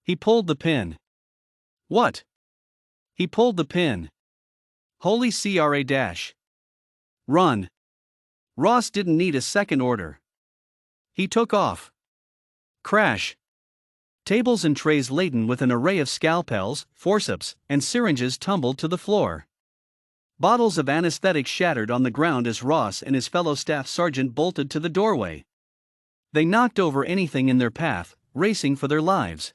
He pulled the pin. What? He pulled the pin. Holy CRA dash. Run. Ross didn't need a second order. He took off. Crash. Tables and trays laden with an array of scalpels, forceps, and syringes tumbled to the floor. Bottles of anesthetic shattered on the ground as Ross and his fellow staff sergeant bolted to the doorway. They knocked over anything in their path, racing for their lives.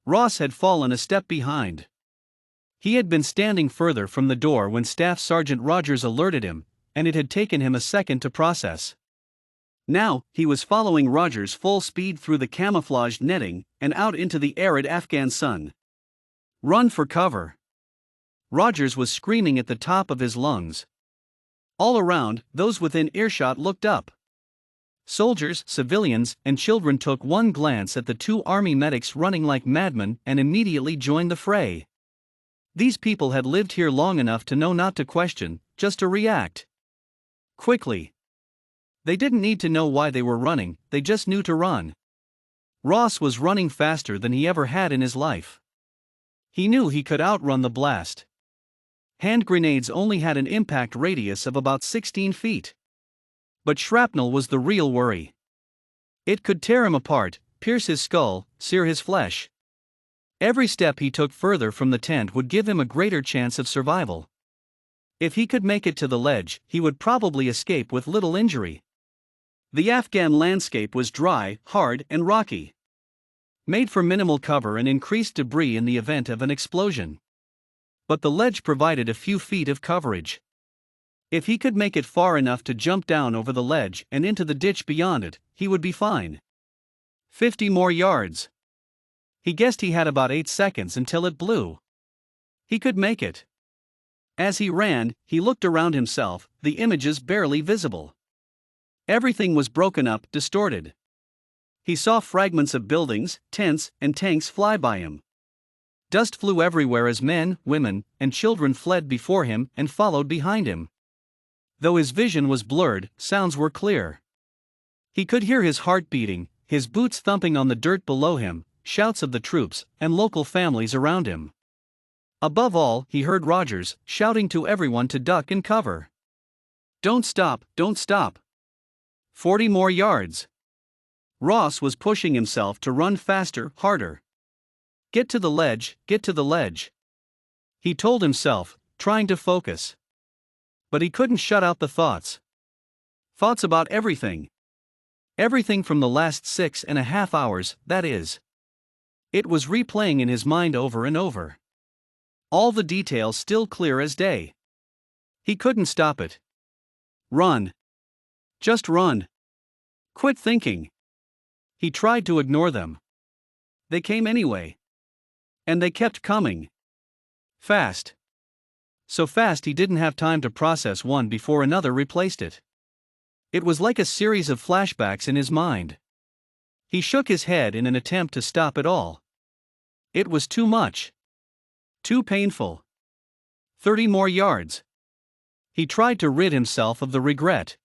Ross had fallen a step behind. He had been standing further from the door when Staff Sergeant Rogers alerted him, and it had taken him a second to process. Now, he was following Rogers full speed through the camouflaged netting and out into the arid Afghan sun. Run for cover. Rogers was screaming at the top of his lungs. All around, those within earshot looked up. Soldiers, civilians, and children took one glance at the two army medics running like madmen and immediately joined the fray. These people had lived here long enough to know not to question, just to react. Quickly. They didn't need to know why they were running, they just knew to run. Ross was running faster than he ever had in his life. He knew he could outrun the blast. Hand grenades only had an impact radius of about 16 feet. But shrapnel was the real worry. It could tear him apart, pierce his skull, sear his flesh. Every step he took further from the tent would give him a greater chance of survival. If he could make it to the ledge, he would probably escape with little injury. The Afghan landscape was dry, hard, and rocky. Made for minimal cover and increased debris in the event of an explosion. But the ledge provided a few feet of coverage. If he could make it far enough to jump down over the ledge and into the ditch beyond it, he would be fine. 50 more yards. He guessed he had about 8 seconds until it blew. He could make it. As he ran, he looked around himself, the images barely visible. Everything was broken up, distorted. He saw fragments of buildings, tents, and tanks fly by him. Dust flew everywhere as men, women, and children fled before him and followed behind him. Though his vision was blurred, sounds were clear. He could hear his heart beating, his boots thumping on the dirt below him, shouts of the troops and local families around him. Above all, he heard Rogers shouting to everyone to duck and cover. Don't stop, don't stop. 40 more yards. Ross was pushing himself to run faster, harder. Get to the ledge, get to the ledge. He told himself, trying to focus. But he couldn't shut out the thoughts. Thoughts about everything. Everything from the last 6.5 hours, that is. It was replaying in his mind over and over. All the details still clear as day. He couldn't stop it. Run. Just run. Quit thinking. He tried to ignore them. They came anyway. And they kept coming. Fast. So fast he didn't have time to process one before another replaced it. It was like a series of flashbacks in his mind. He shook his head in an attempt to stop it all. It was too much. Too painful. 30 more yards. He tried to rid himself of the regret.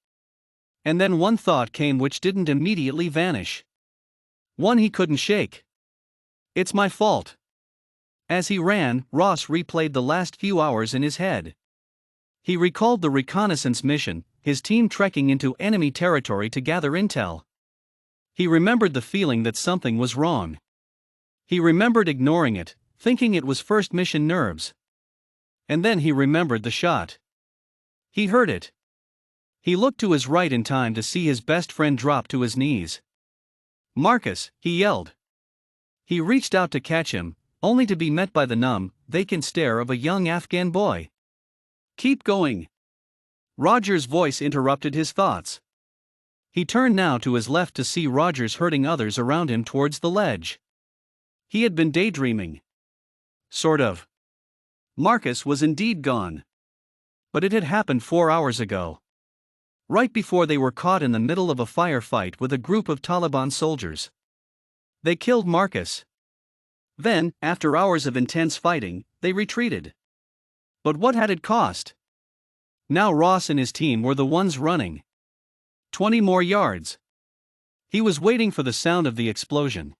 And then one thought came which didn't immediately vanish. One he couldn't shake. It's my fault. As he ran, Ross replayed the last few hours in his head. He recalled the reconnaissance mission, his team trekking into enemy territory to gather intel. He remembered the feeling that something was wrong. He remembered ignoring it, thinking it was first mission nerves. And then he remembered the shot. He heard it. He looked to his right in time to see his best friend drop to his knees. Marcus, he yelled. He reached out to catch him, only to be met by the numb, vacant stare of a young Afghan boy. Keep going. Rogers' voice interrupted his thoughts. He turned now to his left to see Rogers herding others around him towards the ledge. He had been daydreaming. Sort of. Marcus was indeed gone. But it had happened 4 hours ago. Right before they were caught in the middle of a firefight with a group of Taliban soldiers. They killed Marcus. Then, after hours of intense fighting, they retreated. But what had it cost? Now Ross and his team were the ones running. 20 more yards. He was waiting for the sound of the explosion.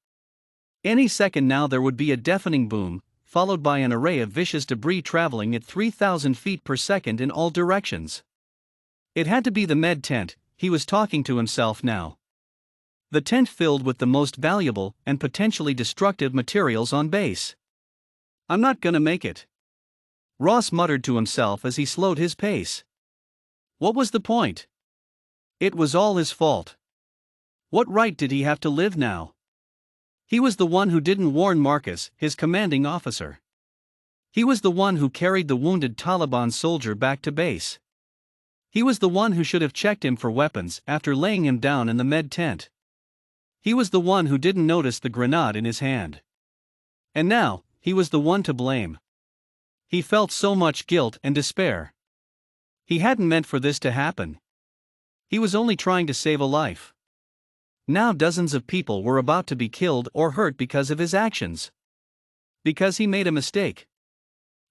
Any second now there would be a deafening boom, followed by an array of vicious debris traveling at 3,000 feet per second in all directions. It had to be the med tent, he was talking to himself now. The tent filled with the most valuable and potentially destructive materials on base. I'm not gonna make it, Ross muttered to himself as he slowed his pace. What was the point? It was all his fault. What right did he have to live now? He was the one who didn't warn Marcus, his commanding officer. He was the one who carried the wounded Taliban soldier back to base. He was the one who should have checked him for weapons after laying him down in the med tent. He was the one who didn't notice the grenade in his hand. And now, he was the one to blame. He felt so much guilt and despair. He hadn't meant for this to happen. He was only trying to save a life. Now dozens of people were about to be killed or hurt because of his actions. Because he made a mistake.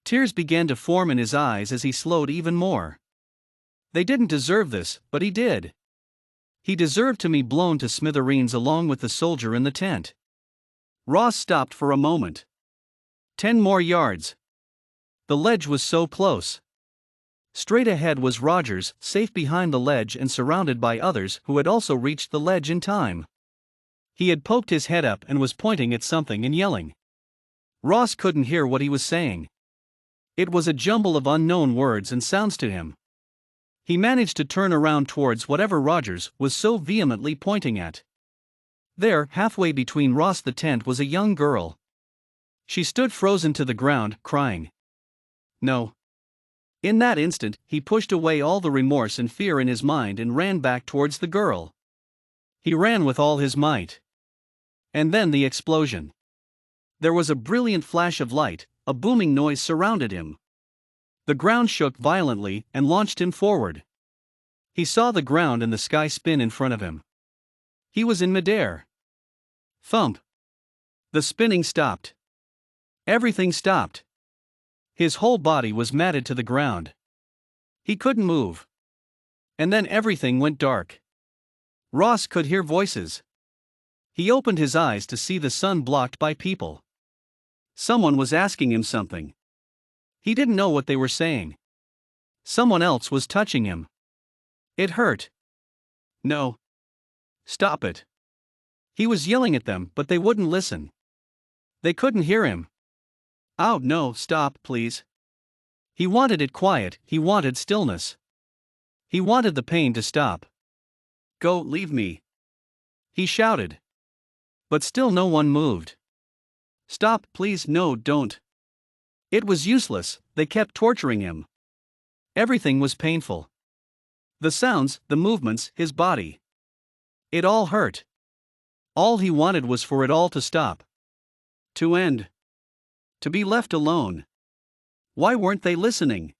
Tears began to form in his eyes as he slowed even more. They didn't deserve this, but he did. He deserved to be blown to smithereens along with the soldier in the tent. Ross stopped for a moment. 10 more yards. The ledge was so close. Straight ahead was Rogers, safe behind the ledge and surrounded by others who had also reached the ledge in time. He had poked his head up and was pointing at something and yelling. Ross couldn't hear what he was saying. It was a jumble of unknown words and sounds to him. He managed to turn around towards whatever Rogers was so vehemently pointing at. There, halfway between Ross and the tent, was a young girl. She stood frozen to the ground, crying. No. In that instant, he pushed away all the remorse and fear in his mind and ran back towards the girl. He ran with all his might. And then the explosion. There was a brilliant flash of light, a booming noise surrounded him. The ground shook violently and launched him forward. He saw the ground and the sky spin in front of him. He was in midair. Thump. The spinning stopped. Everything stopped. His whole body was matted to the ground. He couldn't move. And then everything went dark. Ross could hear voices. He opened his eyes to see the sun blocked by people. Someone was asking him something. He didn't know what they were saying. Someone else was touching him. It hurt. No. Stop it. He was yelling at them, but they wouldn't listen. They couldn't hear him. Oh no, stop, please. He wanted it quiet, he wanted stillness. He wanted the pain to stop. Go, leave me. He shouted. But still no one moved. Stop, please, no, don't. It was useless, they kept torturing him. Everything was painful. The sounds, the movements, his body. It all hurt. All he wanted was for it all to stop. To end. To be left alone. Why weren't they listening?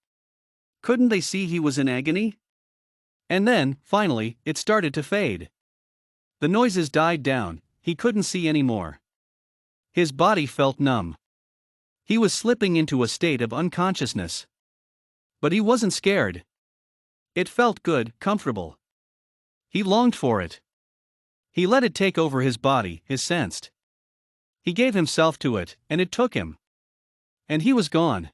Couldn't they see he was in agony? And then, finally, it started to fade. The noises died down, he couldn't see anymore. His body felt numb. He was slipping into a state of unconsciousness. But he wasn't scared. It felt good, comfortable. He longed for it. He let it take over his body, his sensed. He gave himself to it, and it took him. And he was gone.